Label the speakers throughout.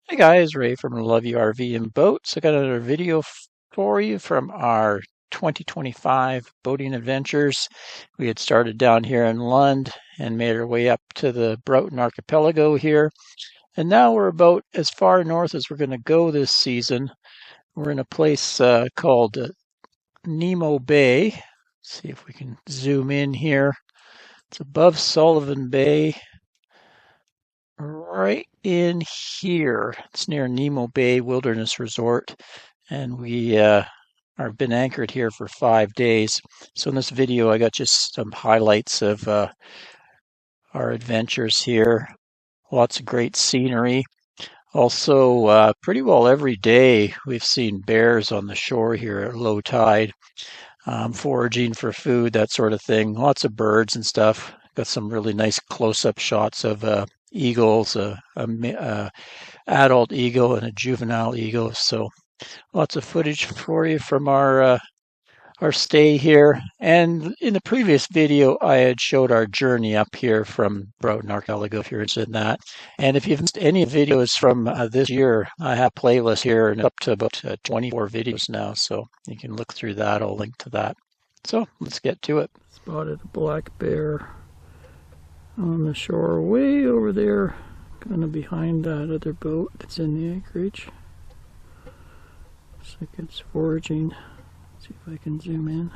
Speaker 1: Hey guys, Ray from Love You RV and Boats. I got another video for you from our 2025 boating adventures. We had started down here in Lund and made our way up to the Broughton Archipelago here. And now we're about as far north as we're going to go this season. We're in a place called Nimmo Bay. Let's see if we can zoom in here. It's above Sullivan Bay. Right in here. It's near Nimmo Bay Wilderness Resort, and we have been anchored here for 5 days. So in this video, I got just some highlights of our adventures here. Lots of great scenery. Also, pretty well every day we've seen bears on the shore here at low tide, foraging for food, that sort of thing. Lots of birds and stuff. Got some really nice close-up shots of eagles, a adult eagle and a juvenile eagle. So lots of footage for you from our stay here. And in the previous video, I had showed our journey up here from Broughton Archipelago, if you're interested in that. And if you've missed any videos from this year, I have playlists here and up to about 24 videos now. So you can look through that. I'll link to that. So let's get to it. Spotted a black bear on the shore way over there, kind of behind that other boat that's in the Anchorage. Looks like it's foraging. See if I can zoom in.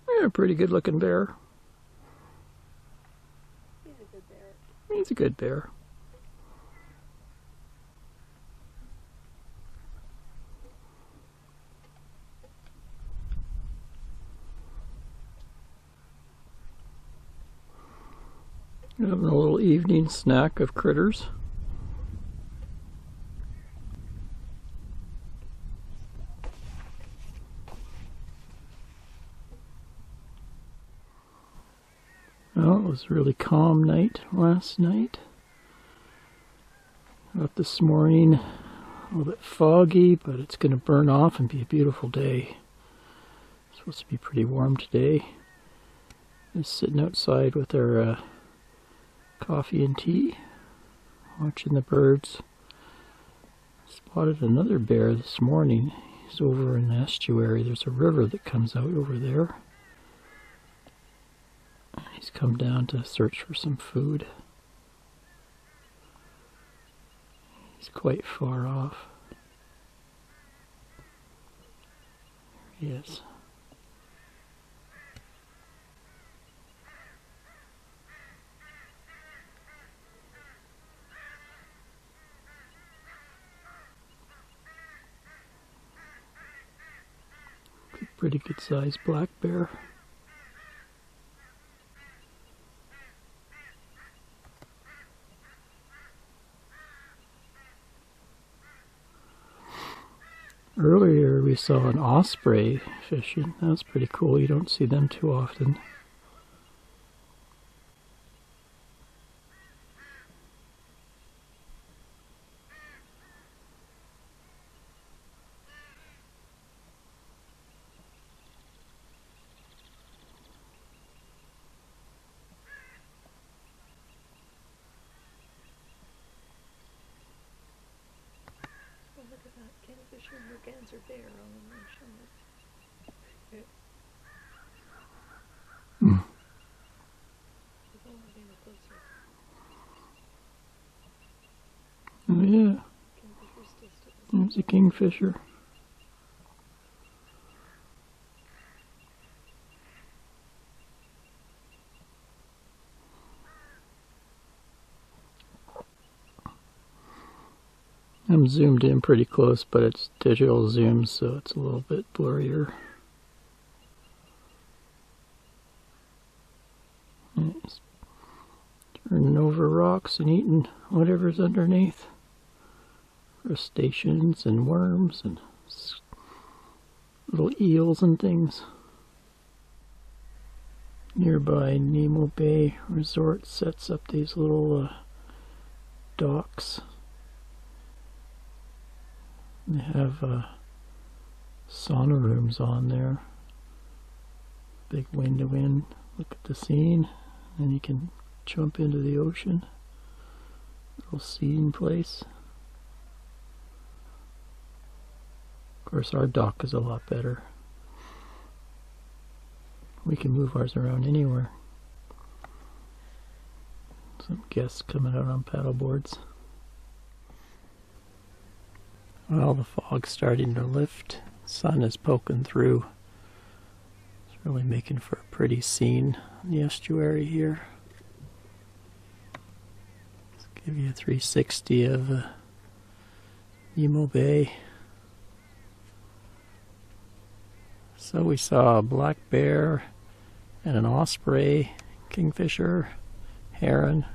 Speaker 1: Yeah, a pretty good looking bear.
Speaker 2: He's a good bear.
Speaker 1: He's a good bear. Having a little evening snack of critters. Well, it was a really calm night last night. Up this morning, a little bit foggy, but it's going to burn off and be a beautiful day. It's supposed to be pretty warm today. Just sitting outside with our coffee and tea, watching the birds. Spotted another bear this morning. He's over in the estuary. There's a river that comes out over there. He's come down to search for some food. He's quite far off. There he is. Pretty good sized black bear. Earlier we saw an osprey fishing. That was pretty cool. You don't see them too often.
Speaker 2: Look at that kingfisher merganser bear on the motion.
Speaker 1: Oh yeah, there's a kingfisher. I'm zoomed in pretty close, but it's digital zoom, so it's a little bit blurrier. It's turning over rocks and eating whatever's underneath. Crustaceans and worms and little eels and things. Nearby Nimmo Bay Resort sets up these little docks. They have sauna rooms on there. Big window in, look at the scene, and you can jump into the ocean. Little scene place. Of course, our dock is a lot better. We can move ours around anywhere. Some guests coming out on paddle boards. Well, the fog's starting to lift. Sun is poking through. It's really making for a pretty scene in the estuary here. Let's give you a 360 of Nimmo Bay. So we saw a black bear and an osprey, kingfisher, heron,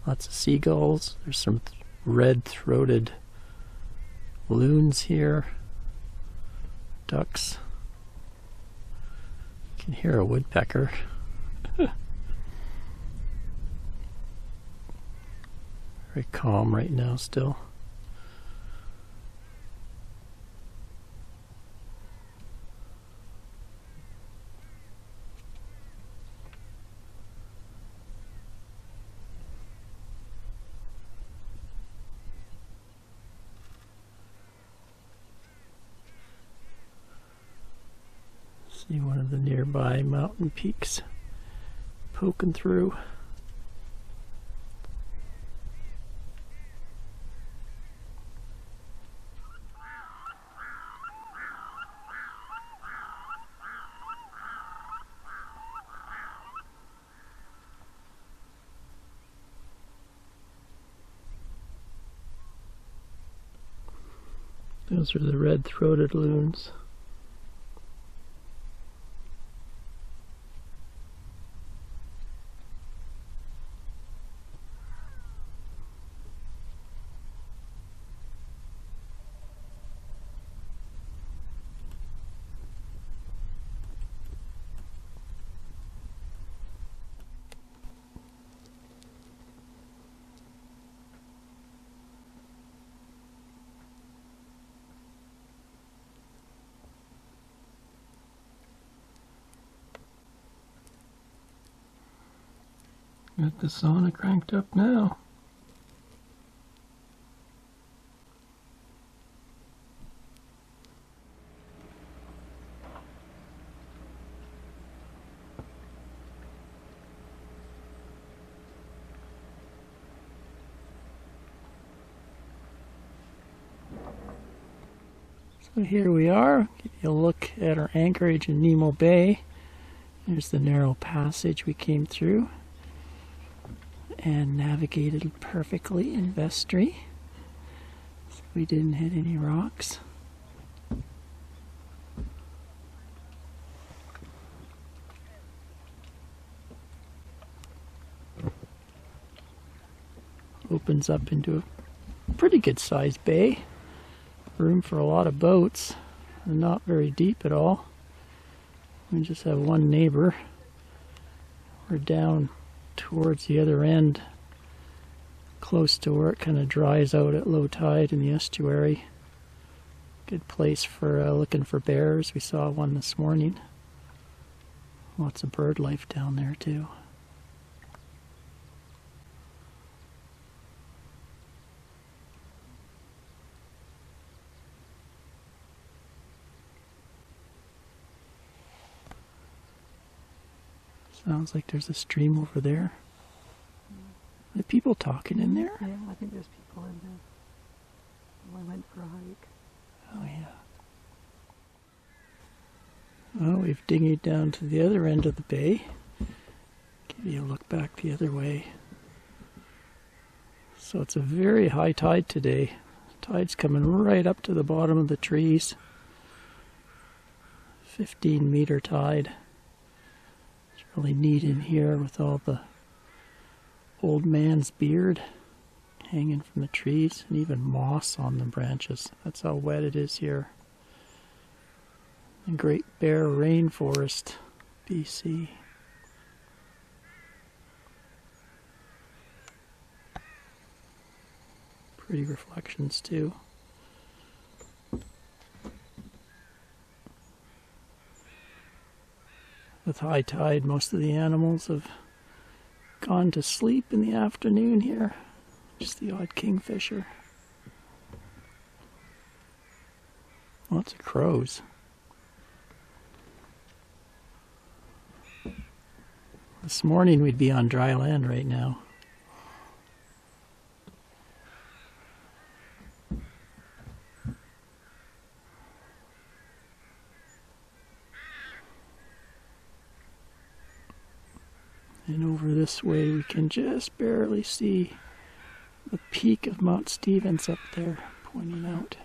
Speaker 1: lots of seagulls. There's some red-throated loons here, ducks. You can hear a woodpecker. Very calm right now still. See one of the nearby mountain peaks poking through. Those are the red-throated loons. Got the sauna cranked up now. So here we are. Give you a look at our anchorage in Nimmo Bay. There's the narrow passage we came through and navigated perfectly in vestry. So we didn't hit any rocks. Opens up into a pretty good sized bay. Room for a lot of boats. They're not very deep at all. We just have one neighbor. We're down towards the other end, close to where it kind of dries out at low tide in the estuary. Good place for looking for bears. We saw one this morning. Lots of bird life down there too. Sounds like there's a stream over there. Are there people talking in there?
Speaker 2: Yeah, I think there's people in there. I went for a hike.
Speaker 1: Oh yeah. Well, we've dinghied down to the other end of the bay. Give you a look back the other way. So it's a very high tide today. Tide's coming right up to the bottom of the trees. 15-meter tide. Really neat in here with all the old man's beard hanging from the trees and even moss on the branches. That's how wet it is here. The Great Bear Rainforest, BC. Pretty reflections too. With high tide, most of the animals have gone to sleep in the afternoon here. Just the odd kingfisher. Lots of crows. This morning we'd be on dry land right now. And over this way we can just barely see the peak of Mount Stevens up there pointing out.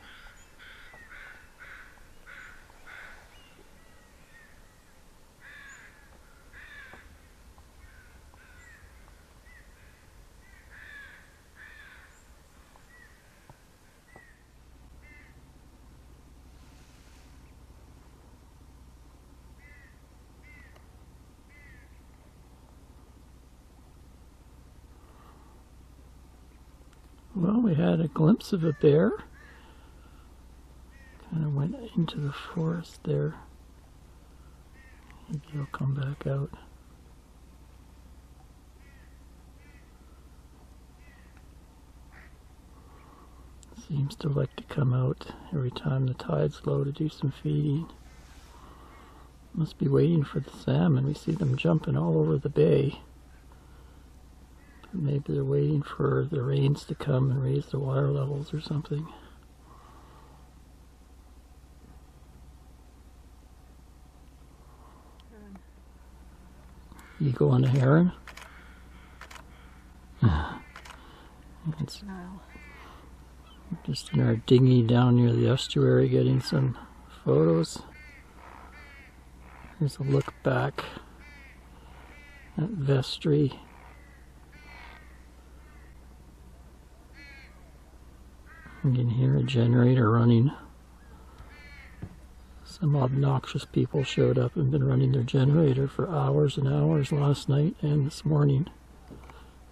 Speaker 1: Well, we had a glimpse of a bear. Kind of went into the forest there. Maybe he'll come back out. Seems to like to come out every time the tide's low to do some feeding. Must be waiting for the salmon. We see them jumping all over the bay. Maybe they're waiting for the rains to come and raise the water levels or something. You go on a heron? It's just in our dinghy down near the estuary getting some photos. Here's a look back at vestry. You can hear a generator running. Some obnoxious people showed up and been running their generator for hours and hours last night and this morning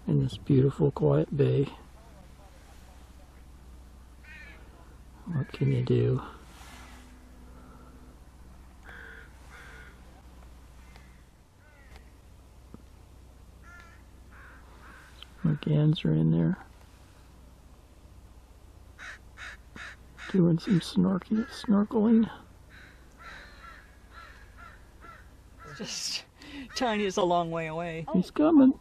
Speaker 1: in this beautiful quiet bay. What can you do? Mergans are in there doing some snorkeling.
Speaker 3: Just Tiny is a long way away.
Speaker 1: He's coming.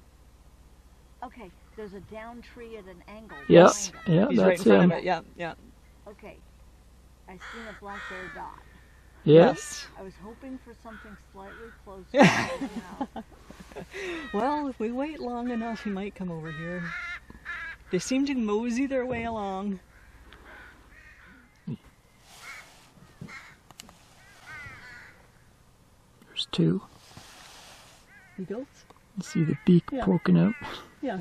Speaker 2: Okay, there's a down tree at an angle.
Speaker 1: Yes,
Speaker 2: behind it.
Speaker 1: yeah,
Speaker 3: He's right
Speaker 1: that's
Speaker 3: in front
Speaker 1: him.
Speaker 3: of it. Yeah, yeah.
Speaker 2: Okay, I seen a black bear dot.
Speaker 1: Yes.
Speaker 2: I was hoping for something slightly closer right now.
Speaker 3: Well, if we wait long enough, he might come over here. They seem to mosey their way along.
Speaker 1: There's two.
Speaker 3: Eagles?
Speaker 1: You see the beak
Speaker 3: Yeah.
Speaker 1: poking out.
Speaker 3: Yeah.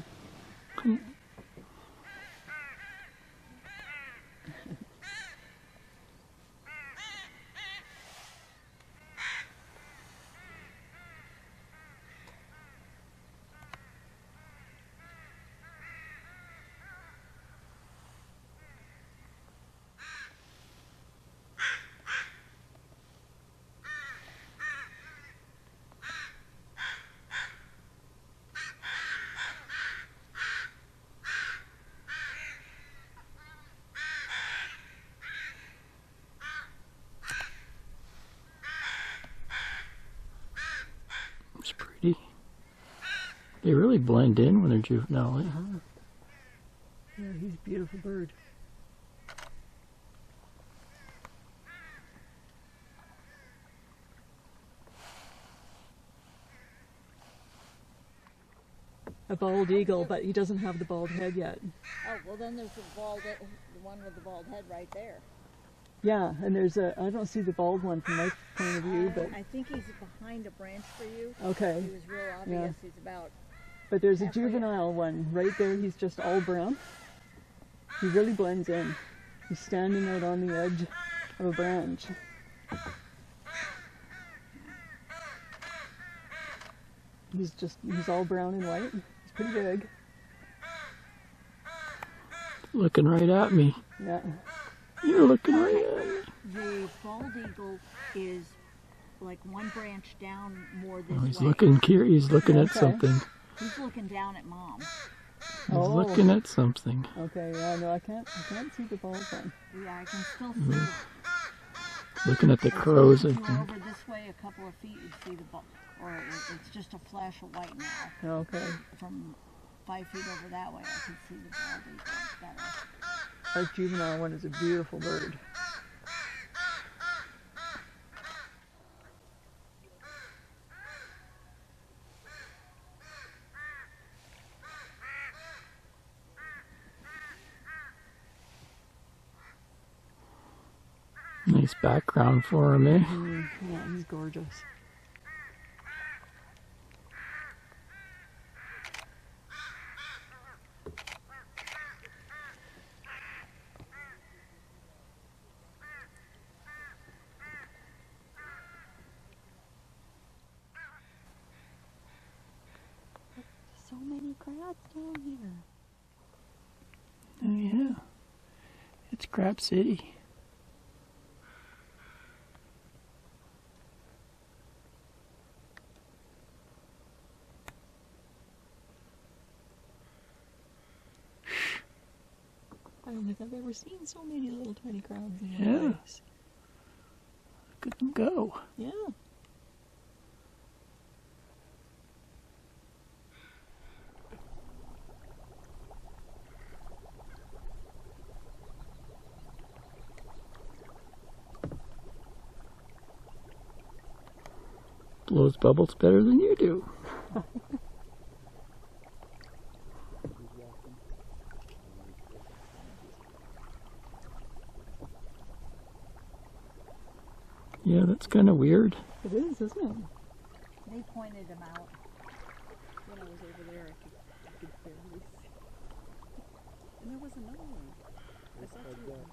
Speaker 1: It's pretty. They really blend in when they're juvenile. Eh?
Speaker 3: Yeah, he's a beautiful bird. A bald eagle, but he doesn't have the bald head yet.
Speaker 2: Oh, well then there's the one with the bald head right there.
Speaker 3: Yeah, and there's I don't see the bald one from my point of view, but
Speaker 2: I think he's behind a branch for you.
Speaker 3: okay.
Speaker 2: He was real obvious. He's about...
Speaker 3: But there's a
Speaker 2: halfway up.
Speaker 3: juvenile one right there. He's just all brown. He really blends in. He's standing out on the edge of a branch. He's all brown and white. He's pretty big.
Speaker 1: Looking right at me.
Speaker 3: Yeah.
Speaker 1: You're looking right at me.
Speaker 2: The bald eagle is like one branch down more this
Speaker 1: Oh, he's
Speaker 2: way.
Speaker 1: looking He's looking at
Speaker 3: Okay.
Speaker 1: something.
Speaker 2: He's looking down at Mom.
Speaker 1: He's
Speaker 3: Oh.
Speaker 1: looking at something.
Speaker 3: Okay, yeah, no, I can't see the ball one.
Speaker 2: Yeah, I can still see it.
Speaker 1: Looking at the
Speaker 2: If
Speaker 1: crows, I
Speaker 2: you were
Speaker 1: think.
Speaker 2: over this way a couple of feet, you'd see the ball. Or it's just a flash of white now.
Speaker 3: Okay.
Speaker 2: From 5 feet over that way, I can see the bald eagle better.
Speaker 3: That juvenile one is a beautiful bird.
Speaker 1: Nice background for him, eh?
Speaker 3: Yeah, he's gorgeous.
Speaker 2: So many crabs down here.
Speaker 1: Oh yeah, it's Crab City.
Speaker 3: I don't think I've ever seen so many little tiny crabs in
Speaker 1: Yeah.
Speaker 3: one place.
Speaker 1: Look at them go.
Speaker 3: Yeah.
Speaker 1: Blows bubbles better than you do. Yeah, that's kind of weird.
Speaker 3: It is, isn't it?
Speaker 2: They pointed him out.
Speaker 3: When I was over there, I could barely see. And there was another one. I saw two of them.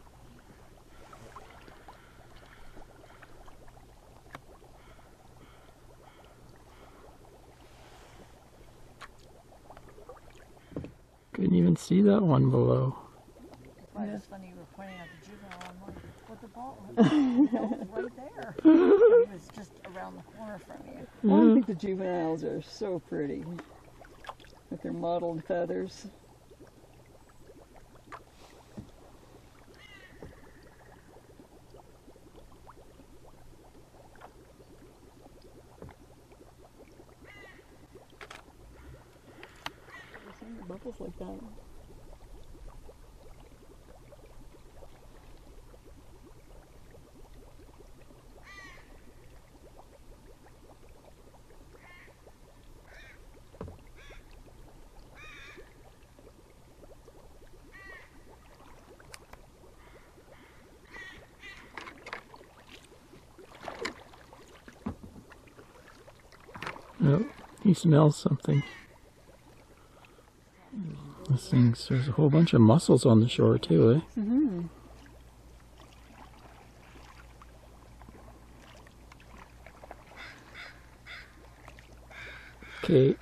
Speaker 1: Couldn't even see that one below.
Speaker 2: Why, it's funny you were pointing out the juvenile. I'm like, what the ball? The ball was right there. He was just around the corner from you.
Speaker 3: Oh, I think the juveniles are so pretty. With their mottled feathers. I've seen the bubbles like that.
Speaker 1: Oh, he smells something. There's a whole bunch of mussels on the shore too, eh?
Speaker 3: Mm-hmm.
Speaker 1: Okay,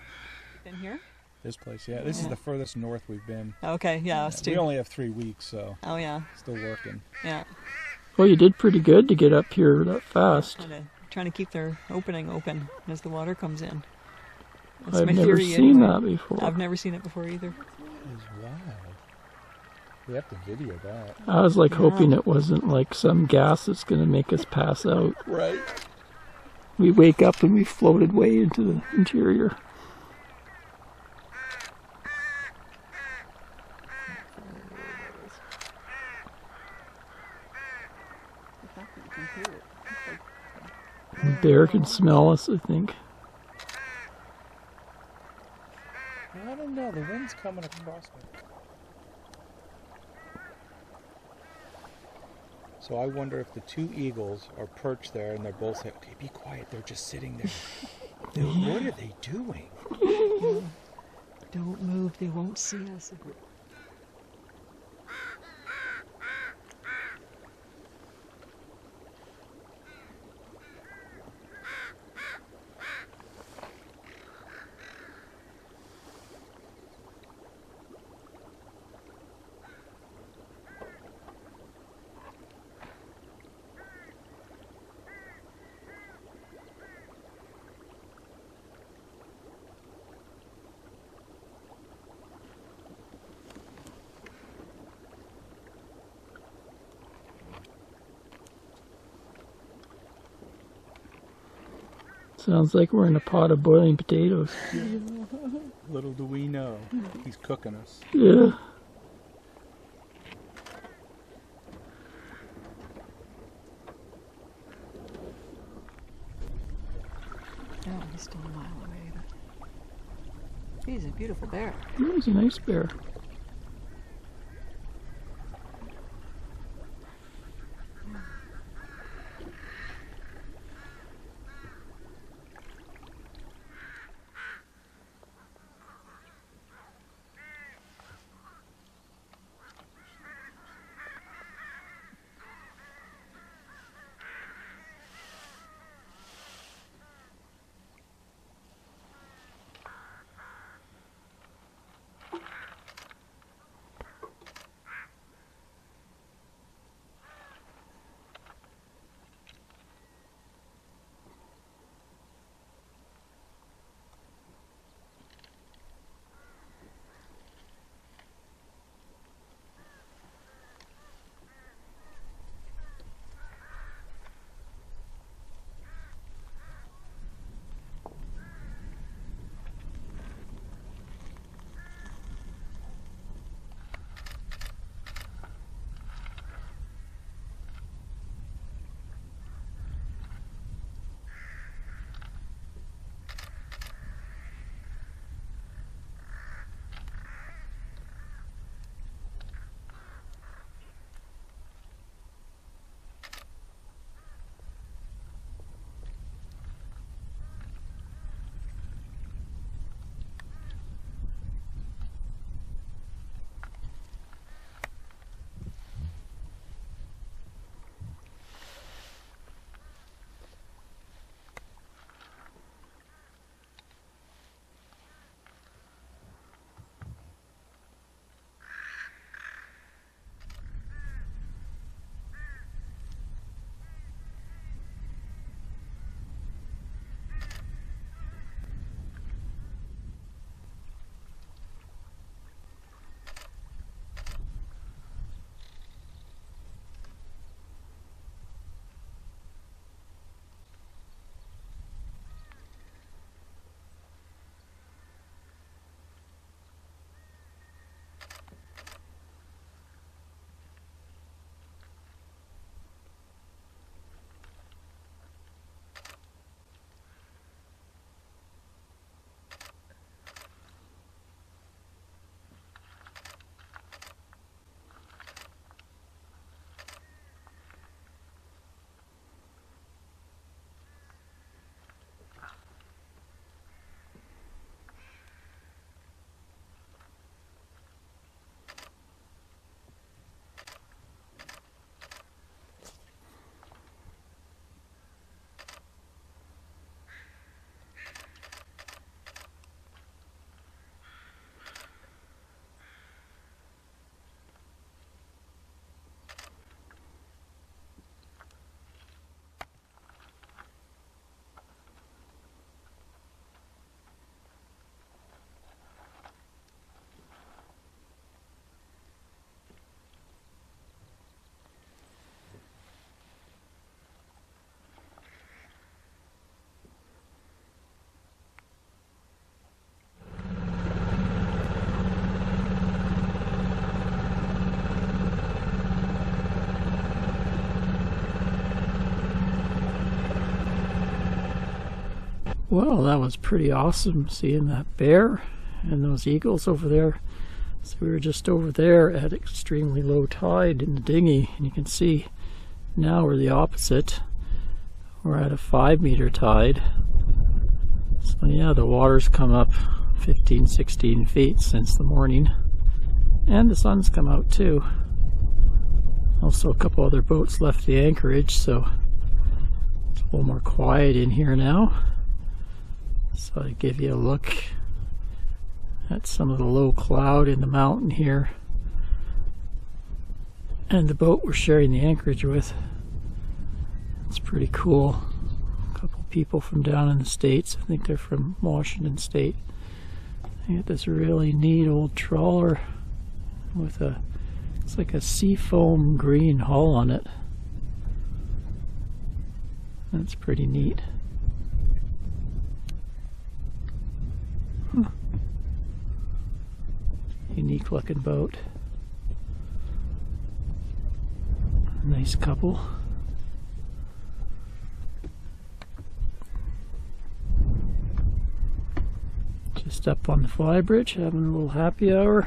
Speaker 3: Been here?
Speaker 4: This place, yeah. This is the furthest north we've been.
Speaker 3: Okay, yeah, us
Speaker 4: We
Speaker 3: too.
Speaker 4: only have 3 weeks, so
Speaker 3: Oh yeah,
Speaker 4: still working.
Speaker 3: yeah.
Speaker 1: well, you did pretty good to get up here that fast.
Speaker 3: Trying to keep their opening open as the water comes in. That's
Speaker 1: I've
Speaker 3: my
Speaker 1: never
Speaker 3: theory
Speaker 1: seen
Speaker 3: anyway.
Speaker 1: that before.
Speaker 3: I've never seen it before either.
Speaker 4: That is wild. We have to video that.
Speaker 1: I was like
Speaker 3: Yeah.
Speaker 1: hoping it wasn't like some gas that's going to make us pass out.
Speaker 4: Right.
Speaker 1: We wake up and we floated way into the interior.
Speaker 3: The fact that you can hear it.
Speaker 1: The bear can smell us, I think.
Speaker 4: I don't know. The wind's coming across me. So I wonder if the 2 eagles are perched there and they're both saying, okay, be quiet. They're just sitting there. What are they doing?
Speaker 3: Don't move, they won't see us.
Speaker 1: Sounds like we're in a pot of boiling potatoes.
Speaker 4: Little do we know, he's cooking us.
Speaker 1: Yeah.
Speaker 2: Oh, he's still a mile away. He's a beautiful bear.
Speaker 1: He's a nice bear. Well, that was pretty awesome seeing that bear and those eagles over there. So we were just over there at extremely low tide in the dinghy, and you can see now we're the opposite. We're at a 5-meter tide. So yeah, the water's come up 15, 16 feet since the morning, and the sun's come out too. Also a couple other boats left the anchorage, so it's a little more quiet in here now. So I give you a look at some of the low cloud in the mountain here, and the boat we're sharing the anchorage with. It's pretty cool. A couple people from down in the States. I think they're from Washington State. They got this really neat old trawler with a, it's like a seafoam green hull on it. That's pretty neat. Unique looking boat. Nice couple. Just up on the flybridge, having a little happy hour.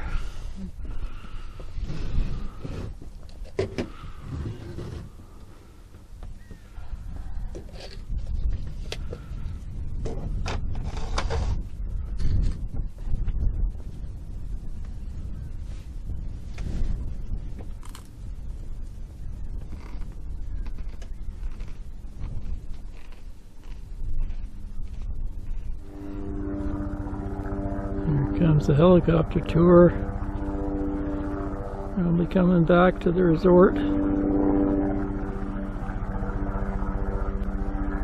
Speaker 1: Comes the helicopter tour. I'll be coming back to the resort.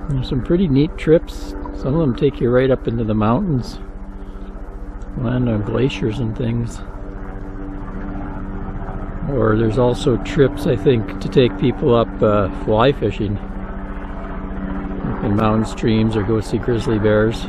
Speaker 1: There's some pretty neat trips. Some of them take you right up into the mountains. Land on glaciers and things. Or there's also trips, I think, to take people up fly fishing. Up in mountain streams or go see grizzly bears.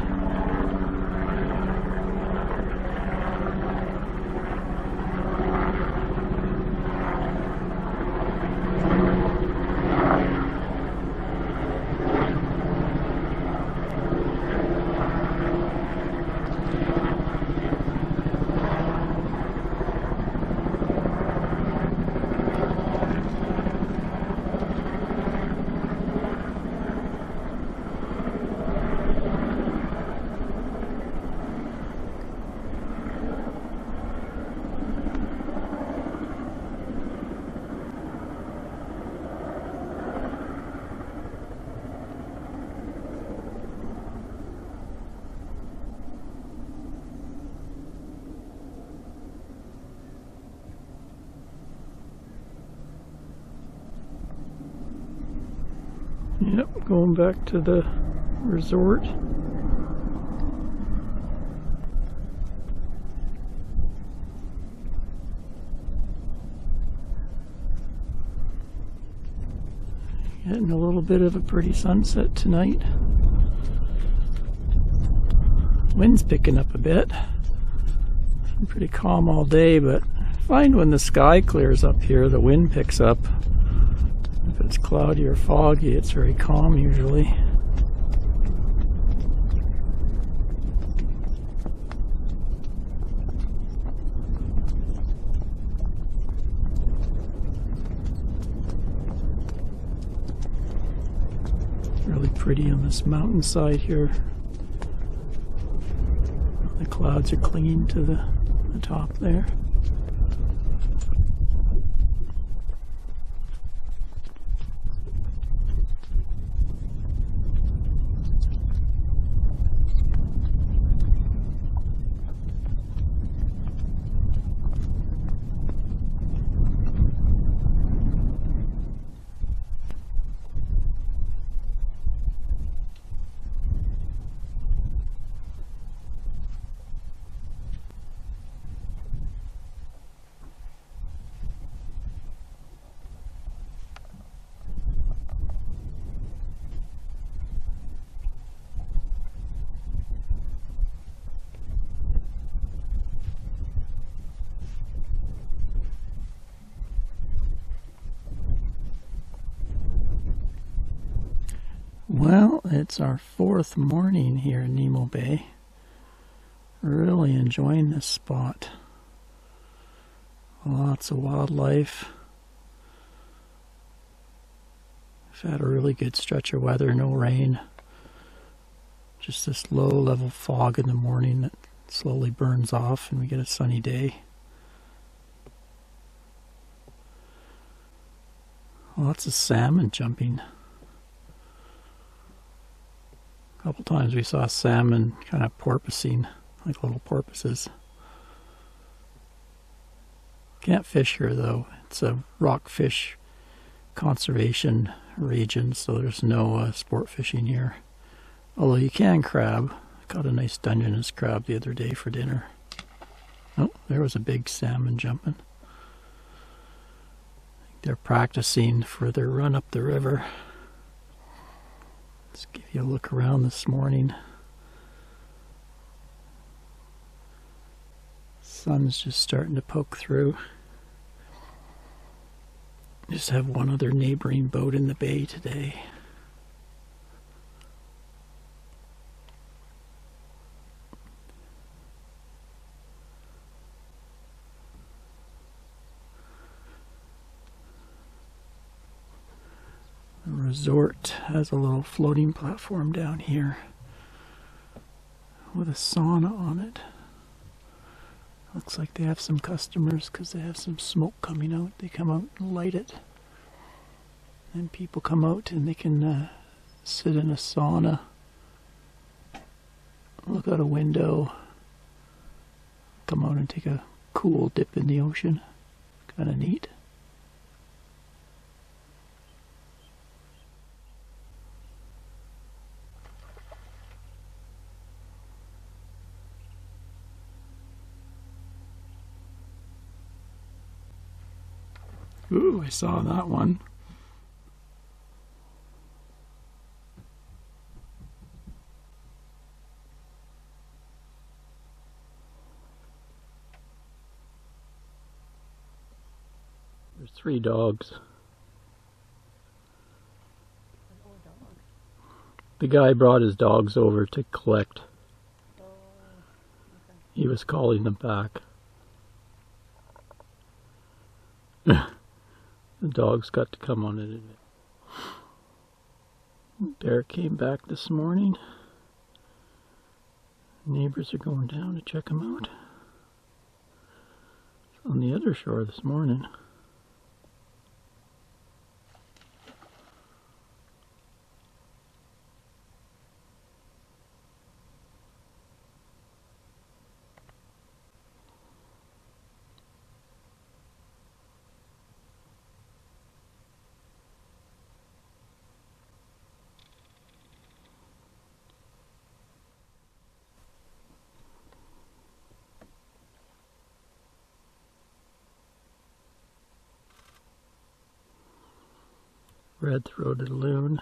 Speaker 1: Yep, going back to the resort. Getting a little bit of a pretty sunset tonight. Wind's picking up a bit. Been pretty calm all day, but I find when the sky clears up here, the wind picks up. If it's cloudy or foggy, it's very calm usually. Really pretty on this mountainside here. The clouds are clinging to the top there. Well, it's our fourth morning here in Nimmo Bay. Really enjoying this spot. Lots of wildlife. We've had a really good stretch of weather, no rain. Just this low level fog in the morning that slowly burns off and we get a sunny day. Lots of salmon jumping. A couple times we saw salmon kind of porpoising, like little porpoises. Can't fish here though. It's a rockfish conservation region, so there's no sport fishing here. Although you can crab. Caught a nice Dungeness crab the other day for dinner. Oh, there was a big salmon jumping. They're practicing for their run up the river. Let's give you a look around this morning. Sun's just starting to poke through. Just have one other neighboring boat in the bay today. The resort has a little floating platform down here with a sauna on it. Looks like they have some customers because they have some smoke coming out. They come out and light it. And people come out and they can sit in a sauna, look out a window, come out and take a cool dip in the ocean. Kind of neat. Ooh, I saw that one. There's 3 dogs. The guy brought his dogs over to collect. He was calling them back. The dogs got to come on it. Derek came back this morning. Neighbors are going down to check him out. On the other shore this morning. Red-throated loon.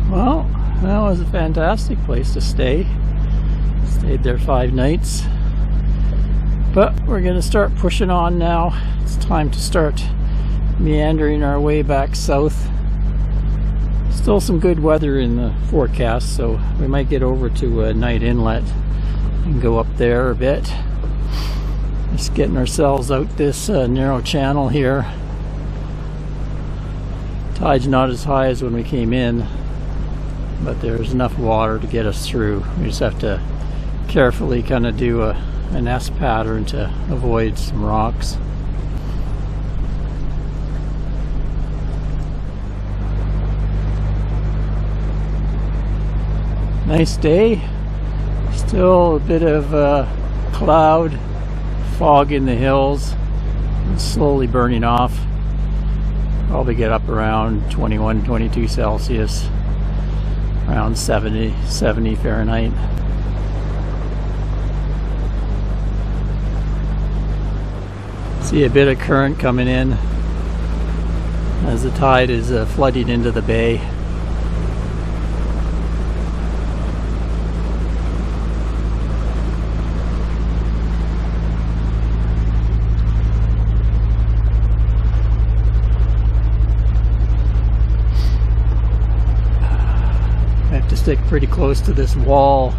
Speaker 1: Well, that was a fantastic place to stay. Stayed there 5 nights. But we're going to start pushing on now. It's time to start meandering our way back south. Still some good weather in the forecast, so we might get over to Night Inlet and go up there a bit. Just getting ourselves out this narrow channel here. Tide's not as high as when we came in, but there's enough water to get us through. We just have to carefully kind of do an S pattern to avoid some rocks. Nice day. Still a bit of cloud, fog in the hills. It's slowly burning off. Probably get up around 21, 22 Celsius. Around 70 Fahrenheit. See a bit of current coming in as the tide is flooding into the bay. I have to stick pretty close to this wall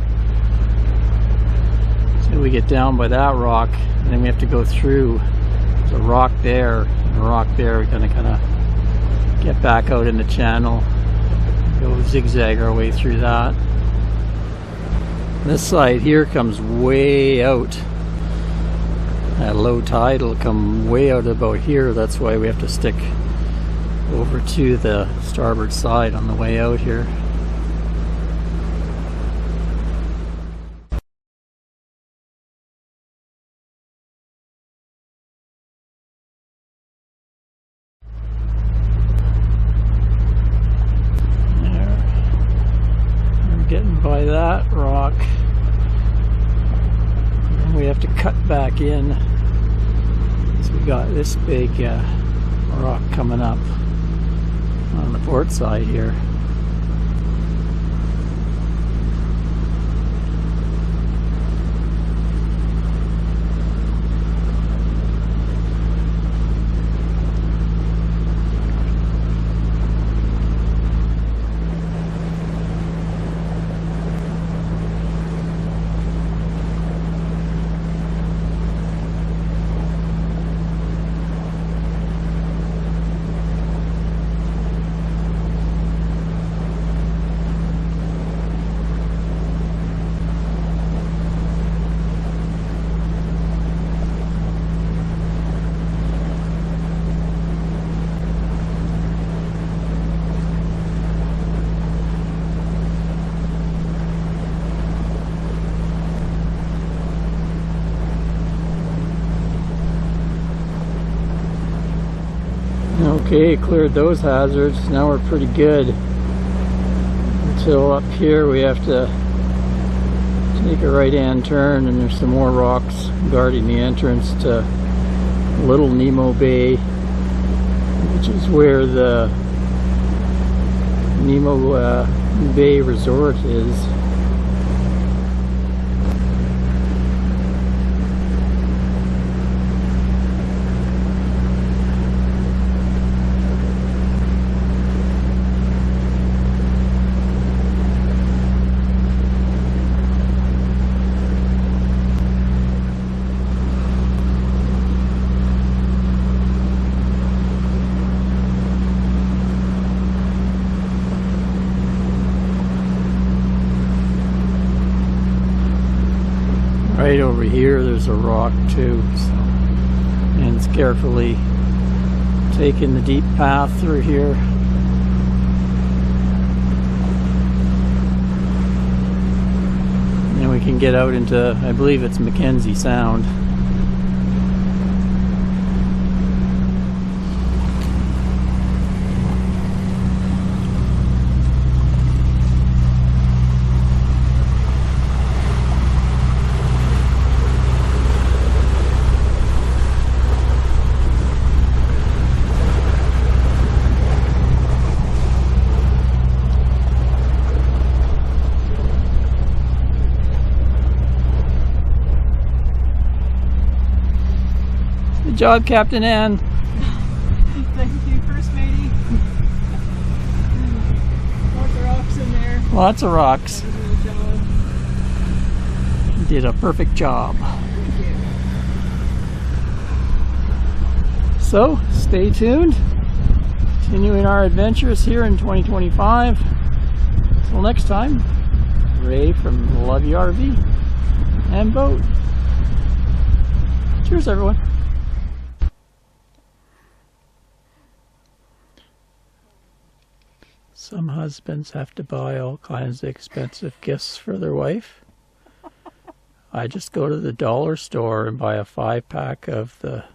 Speaker 1: so we get down by that rock, and then we have to go through the rock there and a rock there. We're gonna kind of get back out in the channel, go zigzag our way through that. This side here comes way out. At low tide it'll come way out about here. That's why we have to stick over to the starboard side on the way out here. Getting by that rock, and we have to cut back in, so we got this big rock coming up on the port side here. Okay, cleared those hazards. Now we're pretty good. Until up here we have to take a right-hand turn, and there's some more rocks guarding the entrance to Little Nimmo Bay, which is where the Nimmo Bay Resort is. Right over here there's a rock too, so, and it's carefully taking the deep path through here. And then we can get out into, I believe it's Mackenzie Sound. Good job, Captain Ann.
Speaker 3: Thank you, First Matey. Lots of rocks in there.
Speaker 1: Lots of rocks.
Speaker 3: That was a good job.
Speaker 1: You did a perfect job.
Speaker 3: Thank you.
Speaker 1: So, stay tuned. Continuing our adventures here in 2025. Until next time, Ray from Love You RV and Boat. Cheers, everyone. Some husbands have to buy all kinds of expensive gifts for their wife. I just go to the dollar store and buy a 5-pack of the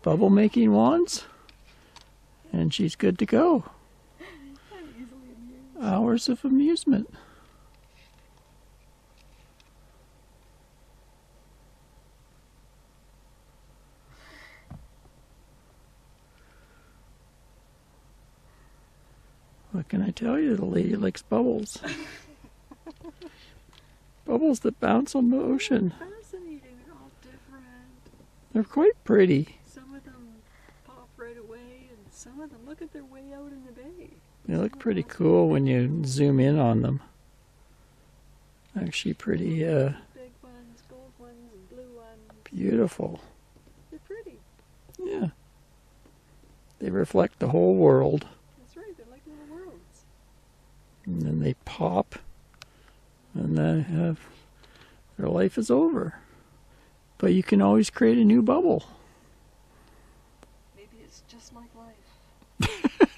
Speaker 1: bubble making wands, and she's good to go. Hours of amusement. What can I tell you? The lady likes bubbles. Bubbles that bounce on the ocean.
Speaker 3: Fascinating. They're all different.
Speaker 1: They're quite pretty.
Speaker 3: Some of them pop right away, and some of them look at their way out in the bay.
Speaker 1: They look pretty cool when you zoom in on them. Actually pretty
Speaker 3: Big ones, gold ones, and blue ones.
Speaker 1: beautiful.
Speaker 3: They're pretty.
Speaker 1: Yeah. They reflect the whole world.
Speaker 3: That's right. They're like little worlds.
Speaker 1: And then they pop. And their life is over. But you can always create a new bubble.
Speaker 3: Maybe it's just like life.